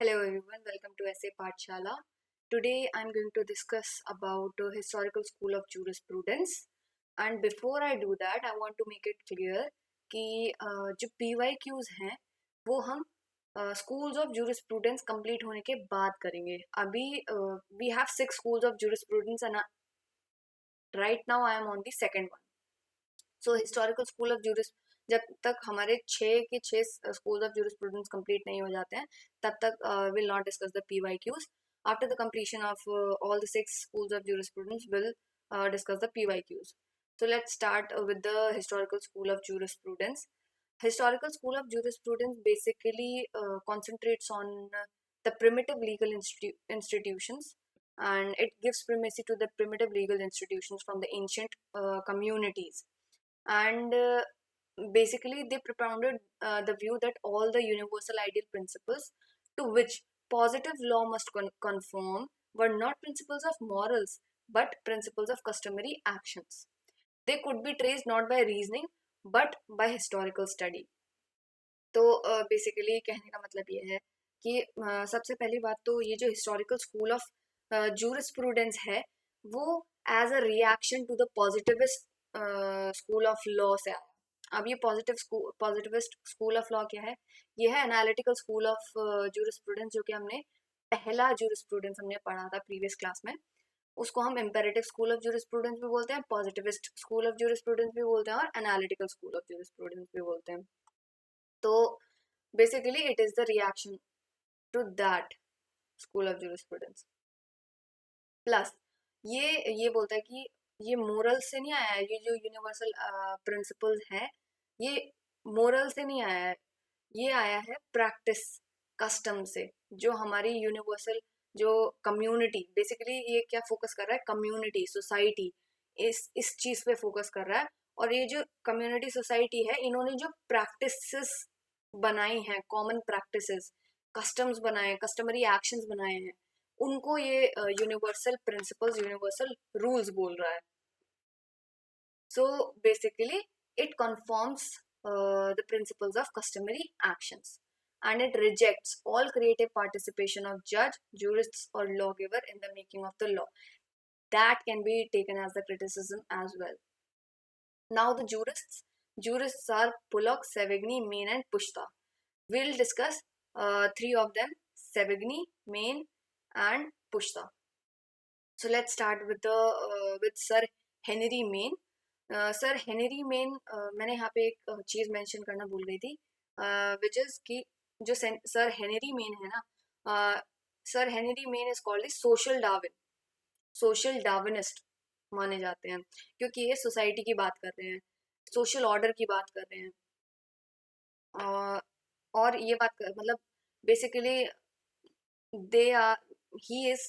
Hello everyone, welcome to SA Pathshala. Today I'm going to discuss about historical school of jurisprudence. And before I do that, I want to make it clear कि जो PYQs हैं वो हम schools of jurisprudence complete होने के बाद करेंगे. अभी we have 6 schools of jurisprudence and right now I am on the second one. So historical school of juris जब तक हमारे छः स्कूल ऑफ जूरिस्प्रूडेंस कंप्लीट नहीं हो जाते हैं तब तक will not discuss the PYQs. After the completion of all the 6 schools of jurisprudence will discuss the PYQs. So let's start with the historical school of jurisprudence. Historical school of jurisprudence basically concentrates on the primitive legal institutions, and it gives primacy to the primitive legal institutions from the ancient communities. And basically they propounded the view that all the universal ideal principles to which positive law must conform were not principles of morals but principles of customary actions. They could be traced not by reasoning but by historical study. तो basically कहने का मतलब ये है कि सबसे पहली बात तो ये जो हिस्टोरिकल स्कूल ऑफ जूरिस्प्रूडेंस है वो as a reaction to the positivist school of law से आया. अब ये पॉजिटिविस्ट स्कूल ऑफ लॉ क्या है? ये है एनालिटिकल स्कूल ऑफ जूरिस्प्रूडेंस, जो कि हमने पहला जूरिस्प्रूडेंस हमने पढ़ा था प्रीवियस क्लास में. उसको हम इम्पेरेटिव स्कूल ऑफ जूरिस्प्रूडेंस भी बोलते हैं, पॉजिटिविस्ट स्कूल ऑफ जूरिस्प्रूडेंस भी बोलते हैं और एनालिटिकल स्कूल ऑफ जूरिस्प्रूडेंस भी बोलते हैं. तो basically it is the reaction to that school of jurisprudence. Plus ये बोलता है कि ये मोरल से नहीं आया है. ये जो यूनिवर्सल प्रिंसिपल्स है ये मोरल से नहीं आया है, ये आया है प्रैक्टिस कस्टम से. जो हमारी यूनिवर्सल जो कम्युनिटी, बेसिकली ये क्या फोकस कर रहा है? कम्युनिटी, सोसाइटी, इस चीज पे फोकस कर रहा है. और ये जो कम्युनिटी सोसाइटी है इन्होंने जो प्रैक्टिसेस बनाई हैं, कॉमन प्रैक्टिसेस, कस्टम्स बनाए, कस्टमरी एक्शंस बनाए हैं, उनको ये यूनिवर्सल प्रिंसिपल्स, यूनिवर्सल रूल्स बोल रहा है. So basically it confirms the principles of customary actions, and it rejects all creative participation of judge, jurists or lawgiver in the making of the law. That can be taken as the criticism as well. Now the jurists are Pollock, Savigny, Maine and Pushta. We'll discuss three of them: Savigny, Maine and Pushta. So let's start with Sir Henry Maine. Sir Henry main, मैंने यहाँ पे एक चीज़ mention करना भूल गई थी, which is कि जो सर हेनरी मेन है ना, sir Henry Maine is called social Darwin, social Darwinist माने जाते हैं, क्योंकि ये सोसाइटी की बात कर रहे हैं, सोशल ऑर्डर की बात कर रहे हैं. और ये बात मतलब basically they are he is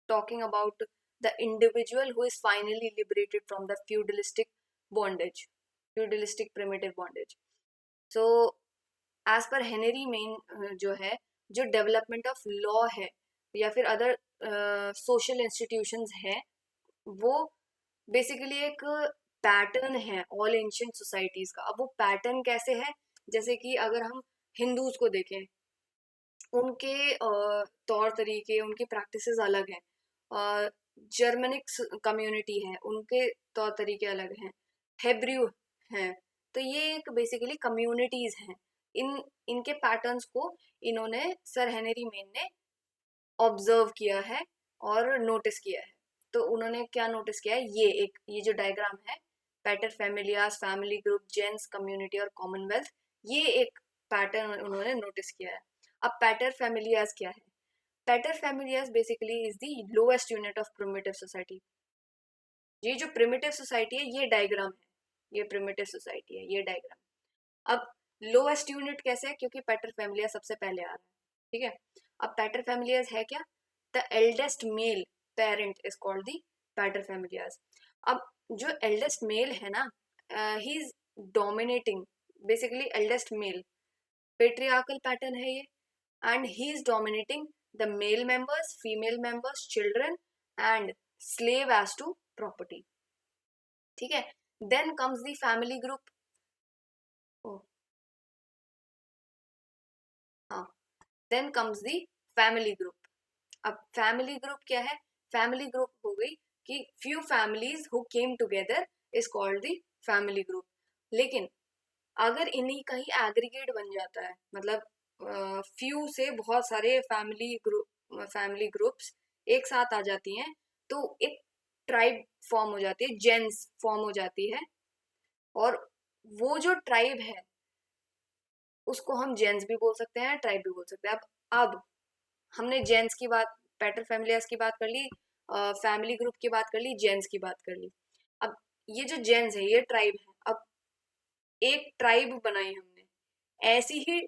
talking about the individual who is finally liberated from the feudalistic primitive bondage. So as per Henry Maine जो है, जो डेवलपमेंट ऑफ लॉ है या फिर अदर सोशल इंस्टीट्यूशंस है, वो बेसिकली एक पैटर्न है ऑल एंशियंट सोसाइटीज का. अब वो पैटर्न कैसे है? जैसे कि अगर हम हिंदूज को देखें, उनके तौर तरीके, उनकी प्रैक्टिसेस अलग हैं. जर्मनिक कम्युनिटी है, उनके तौर तरीके अलग हैं. हेब्रू हैं. तो ये एक बेसिकली कम्युनिटीज हैं. इनके पैटर्न्स को इन्होंने सर हेनरी मेन ने ऑब्जर्व किया है और नोटिस किया है. तो उन्होंने क्या नोटिस किया है? ये जो डायग्राम है, pater फैमिलियास, family group, gents, community और कॉमनवेल्थ, ये एक पैटर्न उन्होंने नोटिस किया है. अब पैटर फैमिलियास क्या है? Pater familias basically is the lowest unit of primitive society. ये जो प्रिमिटिव सोसाइटी है, ये डायग्राम है, ये प्रिमिटिव सोसाइटी है, ये डायग्राम. अब लोएस्ट यूनिट कैसे है? क्योंकि पैटर फैमिलियास सबसे पहले आ रहा है. ठीक है. अब पैटर फैमिलियास है क्या? The eldest male parent is called the pater familias. अब जो एल्डेस्ट मेल है ना, he is dominating, basically eldest male, patriarchal pattern है ये, and he is dominating the male members, female members, children and slave as to property. ठीक है. Then comes the family group. Oh, हाँ. Then comes the family group. अब family group क्या है? Family group हो गई कि few families who came together is called the family group. लेकिन अगर इन्हीं का ही एग्रीगेट बन जाता है, मतलब फ्यू से बहुत सारे फैमिली ग्रुप्स एक साथ आ जाती हैं, तो एक ट्राइब फॉर्म हो जाती है, जेन्स फॉर्म हो जाती है. और वो जो ट्राइब है उसको हम जेन्स भी बोल सकते हैं, ट्राइब भी बोल सकते हैं. अब हमने जेन्स की बात, पैटर फैमिलियास की बात कर ली, फैमिली ग्रुप की बात कर ली, जेन्स की बात कर ली. अब ये जो जेन्स है ये ट्राइब है. अब एक ट्राइब बनाई हमने, ऐसी ही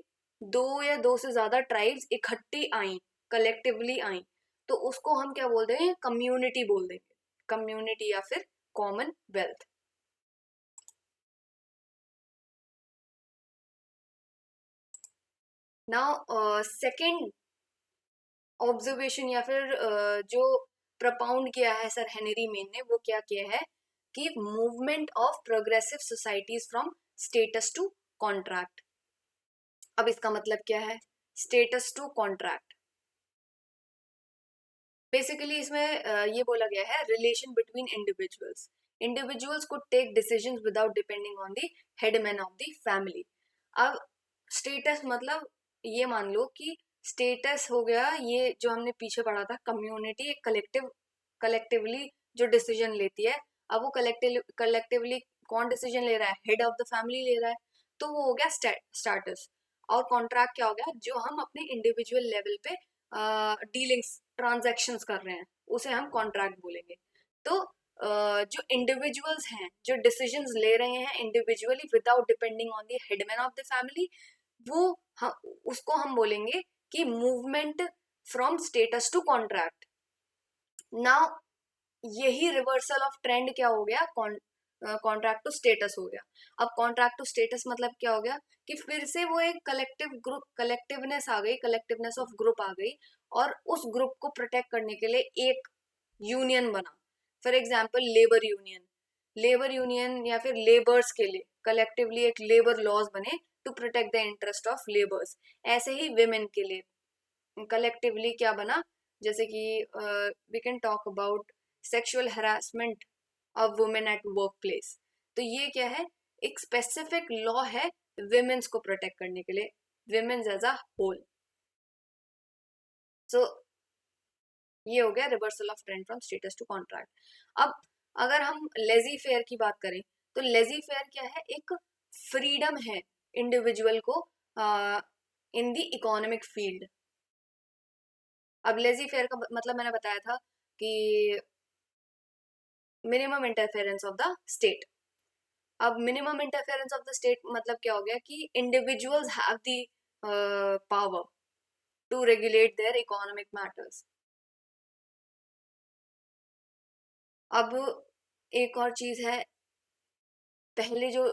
दो या दो से ज्यादा ट्राइब्स इकट्ठी आई, कलेक्टिवली आई, तो उसको हम क्या बोल देंगे? कम्युनिटी बोल देंगे. कम्युनिटी या फिर common wealth. Now second observation या फिर जो प्रपाउंड किया है सर हेनरी मेन ने, वो क्या किया है कि movement of progressive societies from status to contract. अब इसका मतलब क्या है? स्टेटस टू कॉन्ट्रैक्ट, बेसिकली इसमें ये बोला गया है रिलेशन बिटवीन इंडिविजुअल्स. इंडिविजुअल्स को take decisions without depending on the headman of the family. अब स्टेटस मतलब ये मान लो कि स्टेटस हो गया ये जो हमने पीछे पढ़ा था, कम्युनिटी एक कलेक्टिवली जो डिसीजन लेती है. अब वो कलेक्टिवली कौन डिसीजन ले रहा है? हेड ऑफ द फैमिली ले रहा है. तो वो हो गया स्टेटस. और कॉन्ट्रैक्ट क्या हो गया? जो हम अपने इंडिविजुअल लेवल पे डीलिंग्स ट्रांजैक्शंस कर रहे हैं उसे हम कॉन्ट्रैक्ट बोलेंगे. तो जो इंडिविजुअल्स हैं जो डिसीजंस ले रहे हैं individually without depending on the headman of the family, वो उसको हम बोलेंगे कि movement from status to contract. Now यही रिवर्सल ऑफ ट्रेंड क्या हो गया? कॉन्ट्रैक्ट टू स्टेटस हो गया. अब कॉन्ट्रैक्ट टू स्टेटस मतलब क्या हो गया कि फिर से वो एक कलेक्टिव ग्रुप, कलेक्टिवनेस आ गई, कलेक्टिवनेस ऑफ ग्रुप आ गई, और उस ग्रुप को प्रोटेक्ट करने के लिए एक यूनियन बना. फॉर एग्जाम्पल लेबर यूनियन या फिर लेबर्स के लिए कलेक्टिवली एक लेबर लॉज बने to protect the interest of labours. ऐसे ही विमेन के लिए कलेक्टिवली क्या बना? जैसे कि we can talk about sexual harassment of women at work place. तो ये क्या है? एक स्पेसिफिक लॉ है विमेन्स को प्रोटेक्ट करने के लिए, women's as a whole. So ये हो गया reversal of trend from status to contract. अब अगर हम लेजी फेयर की बात करें, तो लेजी फेयर क्या है? एक फ्रीडम है इंडिविजुअल को इन द इकोनॉमिक फील्ड. अब लेजी फेयर का मतलब मैंने बताया था कि minimum interference of the state. अब minimum interference of the state मतलब क्या हो गया कि individuals have the power to regulate their economic matters. अब एक और चीज है, पहले जो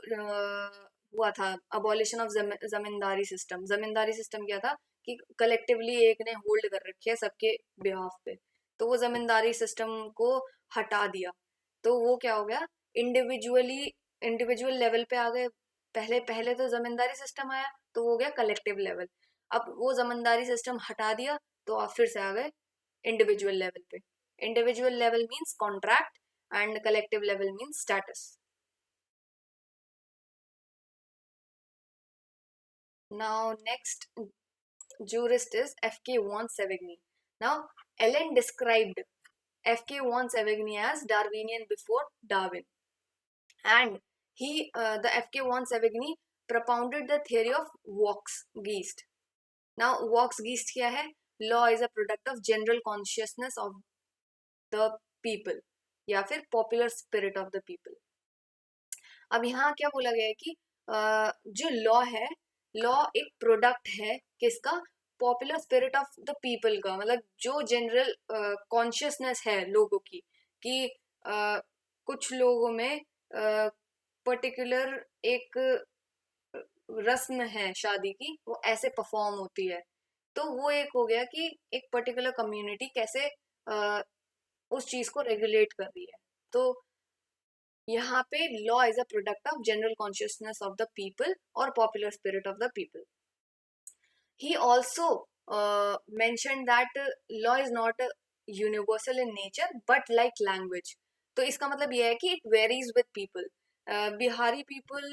हुआ था abolition of zamindari system. Zamindari system क्या था कि कलेक्टिवली एक ने होल्ड कर रखी है सबके बिहाफ पे, तो वो जमींदारी सिस्टम को हटा दिया. तो वो क्या हो गया? इंडिविजुअल लेवल पे आ गए. पहले पहले तो जमींदारी सिस्टम आया, तो वो हो गया कलेक्टिव लेवल. अब वो जमींदारी सिस्टम हटा दिया, तो आप फिर से आ गए इंडिविजुअल लेवल पे. Individual level means contract and collective level means status. Now, next jurist is F.K. von Savigny. Now, Ellen described F.K. von Savigny as Darwinian before Darwin, and the F.K. von Savigny propounded the theory of Vox-Geist. Now, Vox-Geist क्या है? Law is a product of general consciousness of the people या फिर popular spirit of the people. अब यहाँ क्या बोला गया है कि जो लॉ है, लॉ एक प्रोडक्ट है किसका? Popular spirit of the people का. मतलब जो जनरल कॉन्शियसनेस है लोगों की कि कुछ लोगों में पर्टिकुलर एक रस्म है शादी की, वो ऐसे परफॉर्म होती है. तो वो एक हो गया कि एक पर्टिकुलर कम्युनिटी कैसे उस चीज को रेगुलेट कर रही है. तो यहाँ पे law is a product of general consciousness of the people और popular spirit of the people. He also mentioned that law is not universal in nature but like language. तो इसका मतलब ये है कि it varies with people. Bihari people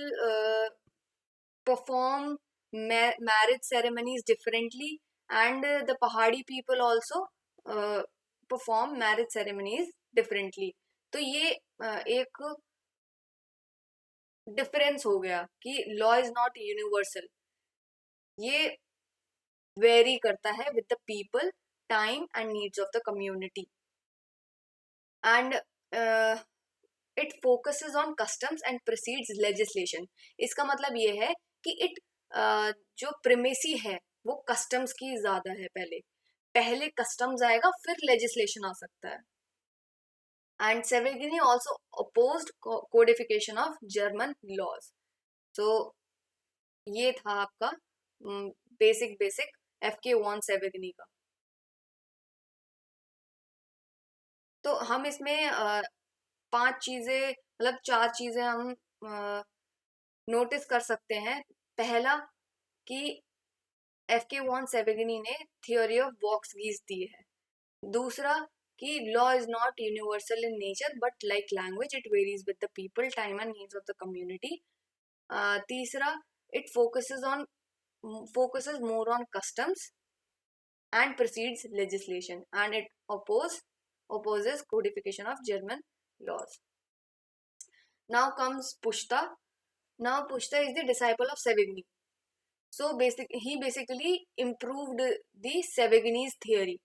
perform marriage ceremonies differently, and the Pahadi people also perform marriage ceremonies differently. तो ये एक difference हो गया कि लॉ इज नॉट यूनिवर्सल, ये वेरी करता है with the people, time and needs of the community, and it focuses on customs and proceeds legislation. इसका मतलब ये है कि इट जो प्रिमेसी है वो कस्टम्स की ज्यादा है, पहले पहले कस्टम्स आएगा फिर लेजिस्लेशन आ सकता है. And Savigny also opposed codification of German laws. तो ये था आपका basic basic FK von Savigny का. तो हम इसमें 5 चीजें, मतलब 4 चीजें हम नोटिस कर सकते हैं. पहला कि FK वॉन सेवेगिनी ने थियोरी ऑफ वॉक्सगीज दी है. दूसरा कि law is not universal in nature but like language, it varies with the people, time and needs of the community. तीसरा, it focuses more on customs and precedes legislation, and it opposes codification of German laws. Now comes Pushta. Now Pushta is the disciple of Savigny. So he basically improved the Savigny's theory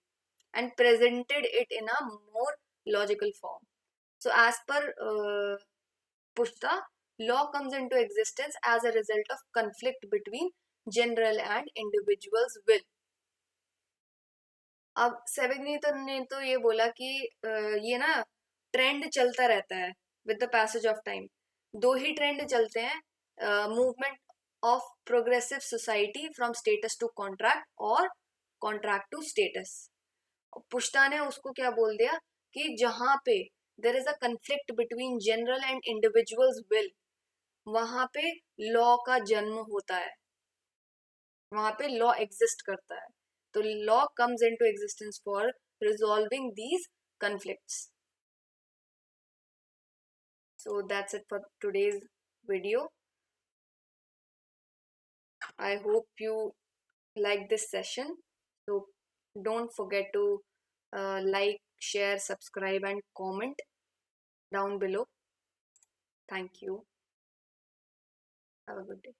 and presented it in a more logical form. So as per Pushta, law comes into existence as a result of conflict between general and individual's will. अब सेवेग्नी ने तो ये बोला कि ये ना trend चलता रहता है with the passage of time. दो ही ट्रेंड चलते हैं, movement of progressive society from status to contract और कॉन्ट्रैक्ट टू स्टेटस. पुश्ता ने उसको क्या बोल दिया कि जहां पे there is a conflict between general and individuals will, वहां पे लॉ का जन्म होता है, वहां पे लॉ एग्जिस्ट करता है. तो law comes into existence for resolving these conflicts. So that's it for today's video. I hope you like this session. So don't forget to like, share, subscribe and comment down below. Thank you. Have a good day.